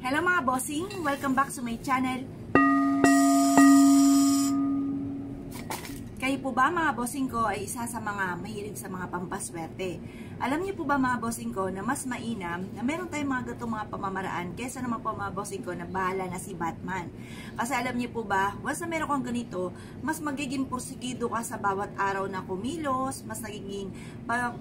Hello mga bossing! Welcome back to my channel. Kayo po ba mga bossing ko ay isa sa mga mahilig sa mga pampaswerte? Alam niyo po ba mga bossing ko na mas mainam na meron tayong mga gatong mga pamamaraan kaysa naman po mga bossing ko na bahala na si Batman? Kasi alam niyo po ba, once na meron kang ganito, mas magiging porsigido ka sa bawat araw na kumilos, mas nagiging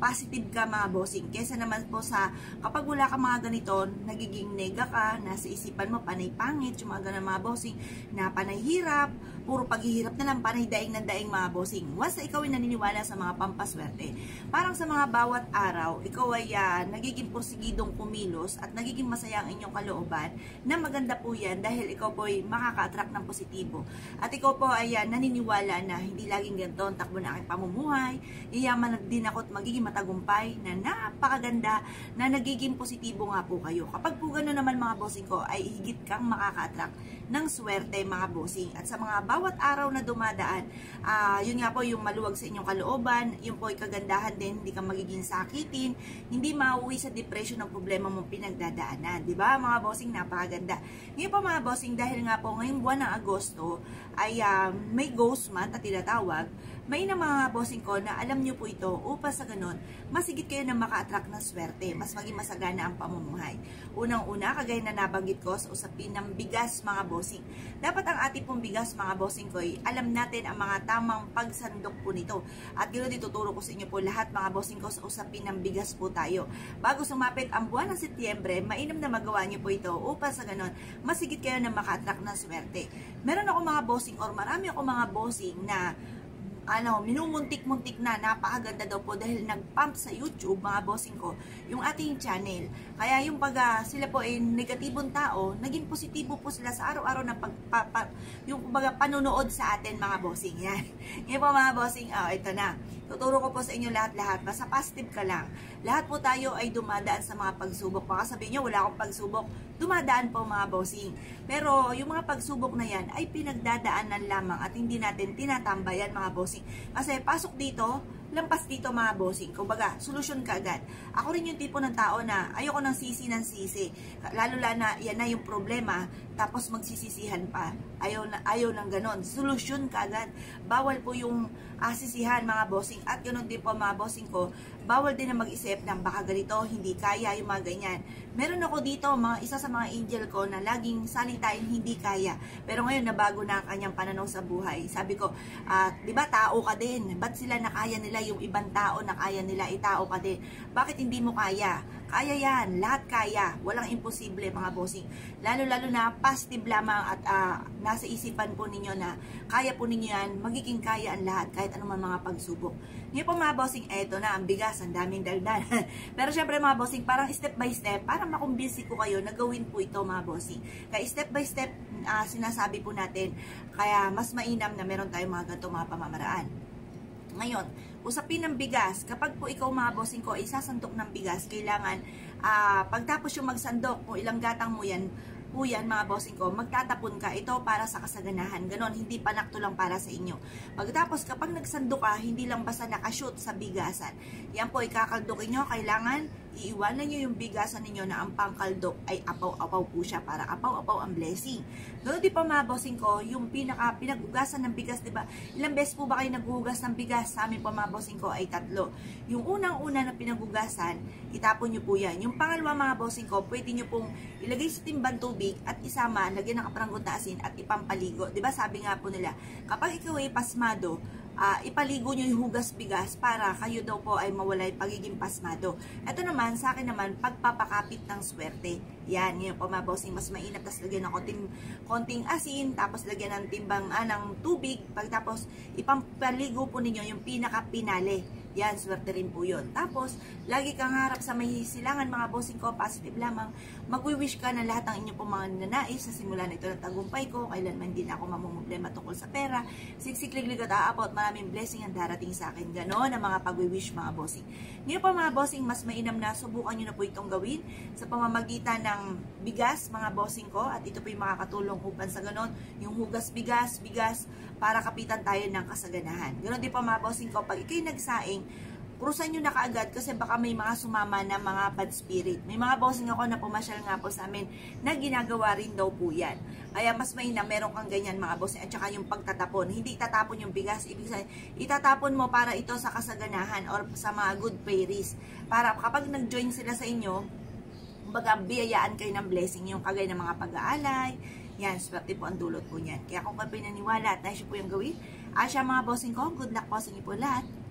positive ka mga bossing. Kaysa naman po sa kapag wala ka mga ganito, nagiging nega ka, nasa isipan mo panay pangit, yung mga ganun mga bossing, na panay hirap, puro paghihirap na lang, panay daing ng daing mga bossing. Once na ikaw ay naniniwala sa mga pampaswerte, parang sa mga bawat araw, ikaw ay nagiging porsigidong kumilos at nagiging masaya ang inyong kalooban na maganda po yan dahil ikaw po ay makaka-attract ng positibo. At ikaw po ay naniniwala na hindi laging ganito ang takbo na aking pamumuhay, iyaman din ako at magiging matagumpay na napakaganda na nagiging positibo nga po kayo. Kapag po gano'n naman mga bossing ko ay higit kang makaka-attract ng swerte mga bossing. At sa mga bawat araw na dumadaan, yun nga po yung maluwag sa inyong kalooban, yun po ay kagandahan din, hindi ka magiging sakitin, hindi mauwi sa depression ng problema mong pinagdadaanan. Diba mga bossing, napakaganda. Ngayon po mga bossing, dahil nga po ngayong buwan ng Agosto ay may ghost month at tinatawag, may na mga bossing ko na alam nyo po ito upang sa ganun, mas higit kayo na maka-attract ng swerte, mas maging masagana ang pamumuhay. Unang-una, kagaya na nabanggit ko sa usapin ng bigas mga bossing. Dapat ang ating pong bigas mga bossing ko ay alam natin ang mga tamang pagsandok po nito. At ganoon dituturo ko sa inyo po lahat mga bossing ko sa usapin ng bigas po tayo. Bago sumapit ang buwan ng Setyembre, mainam na magawa nyo po ito upang sa ganun, mas higit kayo na maka-attract ng swerte. Meron ako mga bossing or marami ako mga bossing na minumuntik-muntik na, napakaganda daw po dahil nag-pump sa YouTube, mga bossing ko, yung ating channel. Kaya yung sila po ay negatibong tao, naging positibo po sila sa araw-araw na yung panonood sa atin, mga bossing. Yan. Ngayon po mga bossing, ito na. Tuturo ko po sa inyo lahat-lahat. Basta positive ka lang. Lahat po tayo ay dumadaan sa mga pagsubok. Baka sabihin nyo, wala akong pagsubok. Dumadaan po mga bossing. Pero yung mga pagsubok na yan ay pinagdadaanan lamang at hindi natin tinatambayan mga bossing. Kasi pasok dito, lampas dito mga bossing. Kumbaga, solusyon ka agad. Ako rin yung tipo ng tao na ayoko ng sisi ng sisi. Lalo na yan na yung problema, tapos magsisisihan pa. Ayaw ng ganon. Solusyon ka agad. Bawal po yung sisihan mga bossing. At ganon din po mga bossing ko, bawal din na mag-isip ng baka ganito, hindi kaya, yung mga ganyan. Meron ako dito, isa sa mga angel ko na laging salitain hindi kaya. Pero ngayon, nabago na ang kanyang pananaw sa buhay. Sabi ko, di ba tao ka din? Ba't sila nakaya nila yung ibang tao na kaya nila, tao ka din? Bakit hindi mo kaya? Kaya yan, lahat kaya. Walang imposible mga bossing. Lalo-lalo na positive lamang at nasa isipan po ninyo na kaya po ninyo yan, magiging kaya ang lahat kahit anumang mga pagsubok. Ngayon po mga bossing, eto na ang bigas, ang daming dagdag. Pero syempre mga bossing, parang step by step, para makumbinsi ko kayo na gawin po ito mga bossing. Kaya step by step, sinasabi po natin, kaya mas mainam na meron tayong mga ganito mga pamamaraan. Ngayon, usapin ng bigas. Kapag po ikaw mga bossing ko, isasandok ng bigas, kailangan, pagtapos yung magsandok, kung ilang gatang mo yan, mga bossing ko, magtatapon ka. Ito para sa kasaganahan. Ganon, hindi panakto lang para sa inyo. Pagtapos, kapag nagsandok ka, hindi lang basta nakashoot sa bigasan. Yan po, ikakaldokin nyo. Kailangan, iiwanan nyo yung bigasan ninyo na ang pangkaldok ay apaw-apaw po siya para apaw-apaw ang blessing. Ganoon di pa mga bossing ko, yung pinaghugasan ng bigas, diba? Ilang beses po ba kayo naghuhugas ng bigas? Sa amin po mga bossing ko ay 3. Yung unang-una na pinaghugasan, itapon nyo po yan. Yung pangalawa mga bossing ko, pwede nyo pong ilagay sa timbang tubig at isama, lagyan ng kaparanggot na asin at ipampaligo. Diba sabi nga po nila, kapag ikaw ay pasmado, ipaligo nyo yung hugas bigas para kayo daw po ay mawala yung pagiging pasmado. Ito naman, sa akin naman, pagpapakapit ng swerte. Yan, yun po mga bossing, mas mainat, tapos lagyan ng konting asin, tapos lagyan ng timbang ng tubig, pagtapos ipampaligo po ninyo yung pinaka-pinale. Yan, swerte rin po yun. Tapos, lagi kang harap sa may silangan mga bossing ko, positive lamang, magwi-wish ka na lahat ng inyong pong mga nanais sa simula nito ng tagumpay ko, kailanman din ako mamumblema tungkol sa pera, siksikliglig at aapot, maraming blessing ang darating sa akin. Ganon ang mga pagwi-wish mga bossing. Ngayon po mga bossing, mas mainam na subukan nyo na po itong gawin sa pamamagitan ng bigas mga bossing ko, at ito po yung makakatulong upang sa ganon, yung hugas bigas, para kapitan tayo ng kasaganahan. Ganon din po mga bossing ko, pag ikay nagsaing, Krusan nyo na kaagad kasi baka may mga sumama na mga bad spirit. May mga bossing ako na pumasyal nga po sa amin na ginagawa rin daw po yan. Kaya mas mainam, meron kang ganyan mga bossing. At saka yung pagtatapon. Hindi itatapon yung bigas. Ibig sabihin, itatapon mo para ito sa kasaganahan or sa mga good fairies. Para kapag nag-join sila sa inyo, kumbaga biyayaan kayo ng blessing yung kagaya ng mga pag-aalay. Yan, swerte po ang dulot po niyan. Kaya kung kayo pinaniwala at nais po yung gawin, asya mga bossing ko, good luck po sa inyo po lahat.